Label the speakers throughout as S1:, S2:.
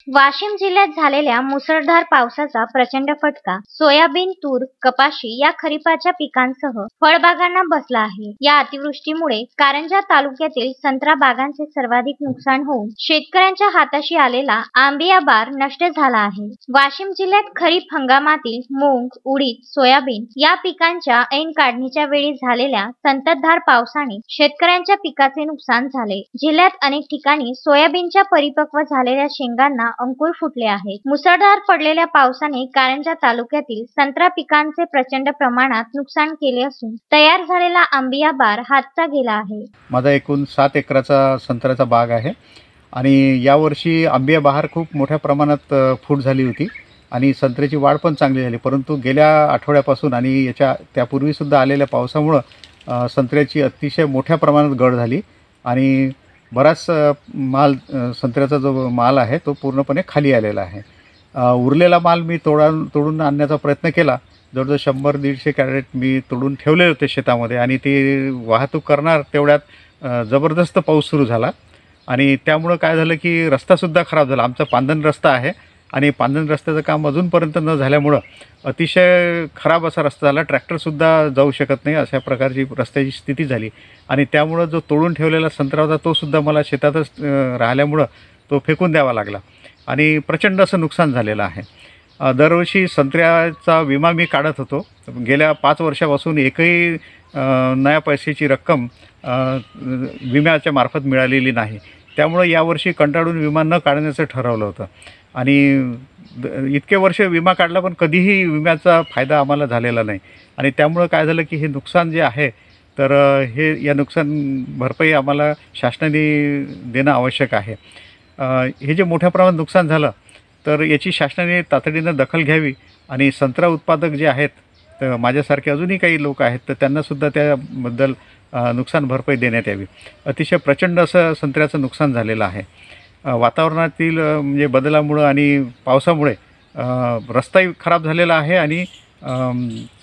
S1: वाशिम जिल्ह्यात झालेल्या मुसळधार पावसाचा प्रचंड फटका सोयाबीन, तूर, कपाशी या खरीपाच्या पिकांसह फळबागांना बसला आहे। या अतिवृष्टीमुळे कारंजा तालुक्यातील संत्रा बागांचे सर्वाधिक नुकसान होऊन शेतकऱ्यांच्या हाताशी आलेला आंबिया बार नष्ट झाला आहे। वाशिम जिल्ह्यात खरीप हंगामातील मूग, उडीद, सोयाबीन या पिकांच्या ऐन काढणीच्या वेळी झालेल्या संततधार पावसाने शेतकऱ्यांच्या पिकाचे नुकसान झाले। जिल्ह्यात अनेक ठिकाणी सोयाबीनच्या परिपक्व झालेल्या शेंगांना अंकुर फुटले आहेत। मुसळधार पडलेल्या पावसाने कारंजा तालुक्यातील संत्रा पिकांचे प्रचंड प्रमाणात नुकसान केले असून तयार झालेला आंबिया बार हातचा गेला आहे।
S2: माझा एकूण 7 एकराचा संत्र्याचा बाग आहे आणि यावर्षी आंबिया बहार खूप मोठ्या प्रमाणात फूट झाली होती आणि संत्र्याची वाढ पण चांगली झाली, परंतु गेल्या आठवड्यापासून आणि त्यापूर्वी सुद्धा आलेल्या पावसामुळे संत्र्याची अतिशय मोठ्या प्रमाणात गळ झाली आणि बराच माल संत्र्याचा जो माल आहे तो पूर्णपणे खाली आलेला आहे। उरलेला माल मी तोडून आणण्याचा प्रयत्न केला। जवळजवळ 100-150 कॅरेट मी तोडून ठेवले होते शेतामध्ये आणि ते वाहतूक करणार तेवढ्यात जबरदस्त पाऊस सुरू झाला आणि त्यामुळे काय झालं की रस्तासुद्धा खराब झाला। आमचा पांदन रस्ता आहे आणि पांदन रस्त्याचं काम अजूनपर्यंत न झाल्यामुळं अतिशय खराब असा रस्ता झाला। ट्रॅक्टरसुद्धा जाऊ शकत नाही अशा प्रकारची रस्त्याची स्थिती झाली आणि त्यामुळं जो तोडून ठेवलेला संत्रा होता तो सुद्धा मला शेतातच राहिल्यामुळं तो फेकून द्यावा लागला आणि प्रचंड असं नुकसान झालेलं आहे। दरवर्षी संत्र्याचा विमा मी काढत होतो। गेल्या 5 वर्षापासून एकही नया पैशाची रक्कम विम्याच्या मार्फत मिळालेली नाही। त्यामुळे यावर्षी कंटाळून विमा न काढण्याचं ठरवलं होतं आणि इतके वर्ष विमा काढला पण कधीही विम्याचा फायदा आम्हाला झालेला नाही आणि त्यामुळे काय झालं की हे नुकसान जे आहे तर या नुकसान भरपाई आम्हाला शासनाने देणं आवश्यक आहे। हे जे मोठ्या प्रमाणात नुकसान झालं तर याची शासनाने तातडीनं दखल घ्यावी आणि संत्रा उत्पादक जे आहेत तर माझ्यासारखे अजूनही काही लोक आहेत तर त्यांनासुद्धा त्याबद्दल नुकसान भरपाई देण्यात यावी। अतिशय प्रचंड असं संत्र्याचं नुकसान झालेलं आहे। वातावरणातील म्हणजे बदलामुळं आणि पावसामुळे रस्ताही खराब झालेला आहे आणि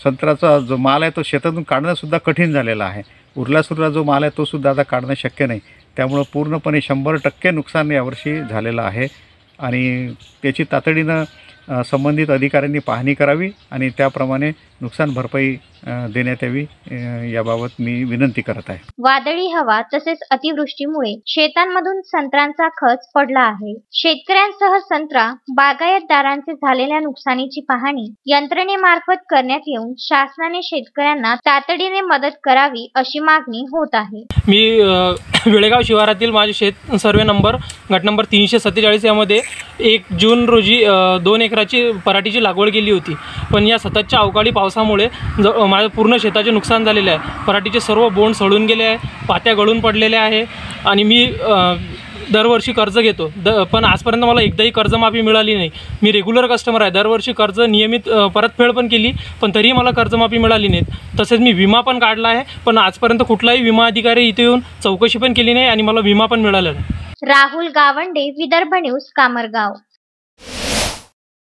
S2: संत्र्याचा जो माल आहे तो शेतातून काढणंसुद्धा कठीण झालेला आहे। उरला जो माल आहे तो सुद्धा आता काढणं शक्य नाही। त्यामुळं पूर्णपणे 100% नुकसान यावर्षी झालेलं आहे आणि त्याची तातडीनं संबंधित अधिकाऱ्यांनी पाहणी करावी आणि त्याप्रमाणे नुकसान भरपाई देण्यात यावी याबाबत मी विनंती करत आहे।
S1: वादळी हवा तसेच अतिवृष्टीमुळे शेतांमधून संत्र्यांचा खच पडला आहे। शेतकऱ्यांसह संत्रा बागायतदारांचे झालेल्या नुकसानीची पाहणी यंत्रणेमार्फत करण्यात येऊन शासनाने शेतकऱ्यांना तातडीने मदत करावी अशी मागणी होत आहे।
S3: मी वेळेगाव शिवारातील माझे शेत सर्वे नंबर गट नंबर 347 यामध्ये 1 जून रोजी 2 एकराची पराठीची लागवड केली होती, पण या सततच्या अवकाळी पावसामुळे माझं पूर्ण शेताचे नुकसान झालेले आहे। पराठीचे सर्व बोंड सडून गेले आहे, पात्या गळून पडलेल्या आहे आणि मी दरवर्षी कर्ज घेतो पण आजपर्यंत मला एकदाही कर्जमाफी मिळाली नाही। मी रेग्युलर कस्टमर आहे, दरवर्षी कर्ज नियमित परतफेड पण केली पण तरीही मला कर्जमाफी मिळाली नाही। तसेच मी विमा पण काढला आहे पण आजपर्यंत कुठलाही विमा अधिकारी इथे येऊन चौकशी पण केली नाही आणि मला विमा पण मिळाला नाही।
S1: राहुल गावंडे, विदर्भ न्यूज, कामरगाव।